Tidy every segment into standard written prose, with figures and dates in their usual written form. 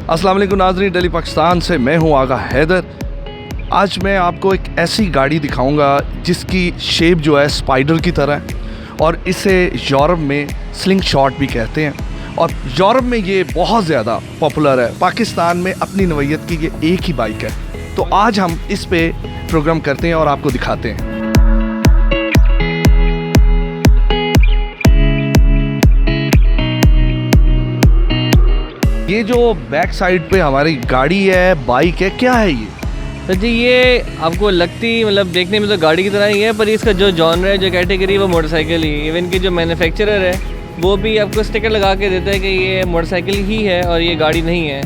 अस्सलाम वालेकुम नाज़रीन, दिल्ली पाकिस्तान से मैं हूं आगा हैदर। आज मैं आपको एक ऐसी गाड़ी दिखाऊंगा जिसकी शेप जो है स्पाइडर की तरह है और इसे यूरोप में स्लिंग शॉट भी कहते हैं और यूरोप में ये बहुत ज़्यादा पॉपुलर है। पाकिस्तान में अपनी नवैयत की ये एक ही बाइक है, तो आज हम इस पे प्रोग्राम करते हैं और आपको दिखाते हैं। ये जो बैक साइड पे हमारी गाड़ी है, बाइक है, क्या है ये? तो जी ये आपको लगती मतलब देखने में तो गाड़ी की तरह ही है, पर इसका जो जॉनर है, जो कैटेगरी, वो मोटरसाइकिल ही। इवन कि जो मैन्युफैक्चरर है वो भी आपको स्टिकर लगा के देता है कि ये मोटरसाइकिल ही है और ये गाड़ी नहीं है।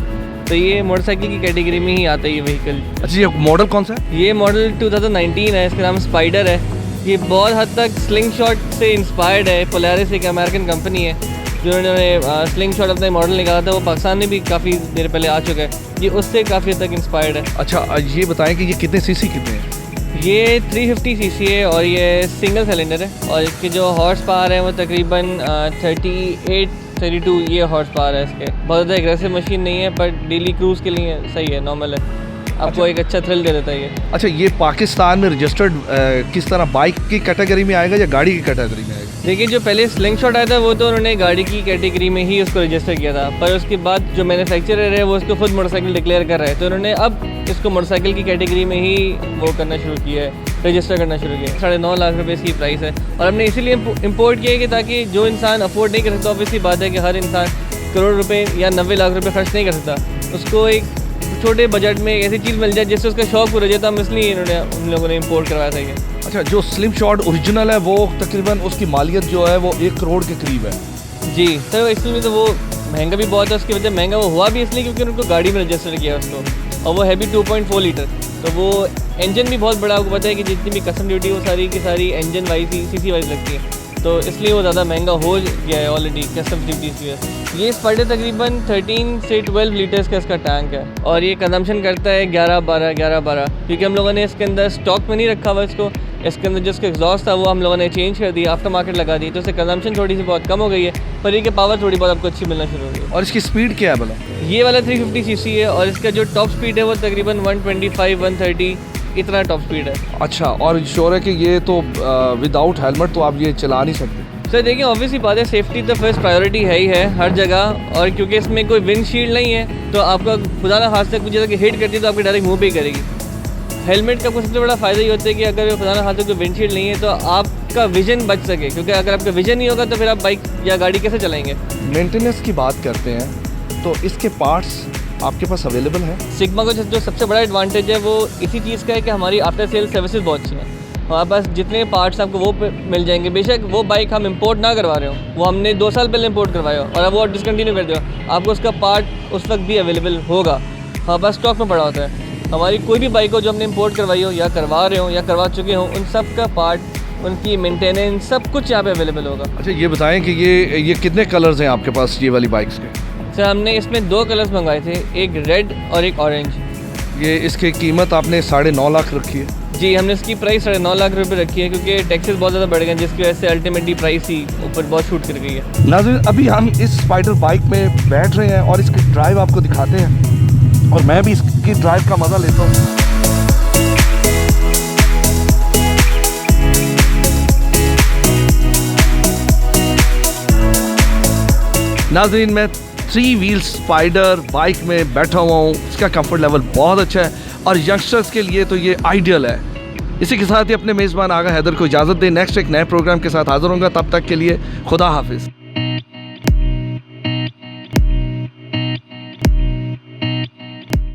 तो ये मोटरसाइकिल की कैटेगरी में ही आता है ये व्हीकल। अच्छा, ये मॉडल कौन सा है? ये मॉडल 2019 है, इसका नाम स्पाइडर है। ये बहुत हद तक स्लिंग शॉट से इंस्पायर्ड है। पोलारिस एक अमेरिकन कंपनी है जिन्होंने स्लिंग शॉट अपना मॉडल निकाला था, वो पाकिस्तान में भी काफ़ी देर पहले आ चुका है। ये उससे काफ़ी हद तक इंस्पायर्ड है। अच्छा, ये बताएं कि ये कितने सीसी कितने हैं? ये 350 सीसी है और ये सिंगल सिलेंडर है और इसके जो हॉर्स पावर है वो तकरीबन 32 ये हॉर्स पावर है इसके। बहुत ज़्यादा एग्रेसिव मशीन नहीं है, पर डेली क्रूज़ के लिए सही है, नॉर्मल है। आपको एक अच्छा थ्रिल दे देता है ये। अच्छा, ये पाकिस्तान में रजिस्टर्ड किस तरह बाइक की कैटेगरी में आएगा या गाड़ी की कैटेगरी में आएगा? देखिए, जो पहले स्लिंग शॉट आया था वो तो उन्होंने गाड़ी की कैटेगरी में ही उसको रजिस्टर किया था, पर उसके बाद जो मैन्युफैक्चरर है वो उसको खुद मोटरसाइकिल डिक्लेयर कर रहा है, तो उन्होंने अब इसको मोटरसाइकिल की कैटेगरी में ही वो करना शुरू किया है, रजिस्टर करना शुरू किया है। 9.5 लाख रुपये इसकी प्राइस है और हमने इसीलिए इम्पोर्ट किया है कि ताकि जो इंसान अफोर्ड नहीं कर सकता, ऑब्वियसली बात है कि हर इंसान करोड़ रुपये या 90 लाख रुपये खर्च नहीं कर सकता, उसको एक छोटे बजट में ऐसी चीज़ मिल जाए जिससे उसका शौक पूरा जाता, हम इसलिए उन लोगों ने इम्पोर्ट करवाया था ये। अच्छा, जो स्लिम शॉट ओरिजिनल है वो तकरीबन उसकी मालियत जो है वो 1 करोड़ के करीब है। जी, तो इसलिए तो वो महंगा भी बहुत है। उसकी वजह महंगा वो हुआ भी इसलिए क्योंकि उनको गाड़ी में रजिस्टर किया उसको, और वो है भी 2.4 लीटर। तो वो इंजन भी बहुत बड़ा, आपको पता है कि जितनी भी कस्टम ड्यूटी वो सारी की सारी इंजन वाइज ही सीसी वाइज लगती है, तो इसलिए वो ज़्यादा महंगा हो गया है ऑलरेडी कस्टम ड्यूटीज़ की वजह से। ये स्पाइडर तकरीबन 13 से 12 लीटर्स का इसका टैंक है और ये कंजम्पशन करता है 11-12 क्योंकि हम लोगों ने इसके अंदर स्टॉक में नहीं रखा हुआ इसको। इसके अंदर जिसका एग्जॉस्ट था वो हम लोगों ने चेंज कर दिया, आफ्टर मार्केट लगा दी, तो इससे कंजम्पशन थोड़ी सी बहुत कम हो गई है, पर ये कि पावर थोड़ी बहुत आपको अच्छी मिलना शुरू हो गई। और इसकी स्पीड क्या है भला? ये वाला 350 सीसी है और इसका जो टॉप स्पीड है वो तकरीबन 125-130 इतना टॉप स्पीड है। अच्छा, और श्योर है कि ये तो विदाउट हेलमेट तो आप ये चला नहीं सकते? सर देखिए, ऑब्वियसली बात है, सेफ्टी तो फर्स्ट प्रायोरिटी है ही है हर जगह, और क्योंकि इसमें कोई विंडशील्ड नहीं है तो आपका खुदा ना हादसा कुछ जैसा कि हिट करती है तो आपकी डायरेक्ट मुंह पे ही करेगी। हेलमेट का सबसे बड़ा फ़ायदा ये होता है कि अगर खुदा ना हादसा कोई विंडशील्ड नहीं है तो आपका विजन बच सके, क्योंकि अगर आपका विजन नहीं होगा तो फिर आप बाइक या गाड़ी कैसे चलाएंगे। मेंटेनेंस की बात करते हैं तो इसके पार्ट्स आपके पास अवेलेबल हैं? सिग्मा का जो सबसे बड़ा एडवांटेज है वो इसी चीज़ का है कि हमारी आफ्टर सेल सर्विसेज बहुत अच्छी हैं। हमारे पास जितने पार्ट्स आपको वो मिल जाएंगे, बेशक वो बाइक हम इंपोर्ट ना करवा रहे हो, वो हमने 2 साल पहले इंपोर्ट करवाया और अब वो डिसकंटिन्यू कर दिया, आपको उसका पार्ट उस वक्त भी अवेलेबल होगा, हमारे पास स्टॉक में पड़ा होता है। हमारी कोई भी बाइक हो जो हमने इंपोर्ट करवाई हो या करवा रहे हो या करवा चुके हो, उन सब का पार्ट, उनकी मेंटेनेंस, सब कुछ यहाँ पे अवेलेबल होगा। अच्छा, ये बताएं कि ये कितने कलर्स हैं आपके पास ये वाली बाइक्स के? सर हमने इसमें 2 कलर्स मंगवाए थे, एक रेड और एक ऑरेंज। ये इसकी कीमत आपने 9.5 लाख रखी है? जी, हमने इसकी प्राइस 9.5 लाख रुपये रखी है क्योंकि टैक्सेस बहुत ज़्यादा बढ़ गए हैं, जिसकी वजह से अल्टीमेटली प्राइस ही ऊपर बहुत छूट कर गई है। नाज़रीन, अभी हम इस स्पाइडर बाइक में बैठ रहे हैं और इसकी ड्राइव आपको दिखाते हैं और मैं भी इसकी ड्राइव का मज़ा लेता हूँ। नाज़रीन, मैं 3 व्हील स्पाइडर बाइक में बैठा हुआ हूँ। इसका कंफर्ट लेवल बहुत अच्छा है और यंगस्टर्स के लिए तो ये आइडियल है। इसी के साथ ही अपने मेज़बान आगा हैदर को इजाज़त दें। नेक्स्ट एक नए प्रोग्राम के साथ हाज़िर होंगे, तब तक के लिए खुदा हाफिज़।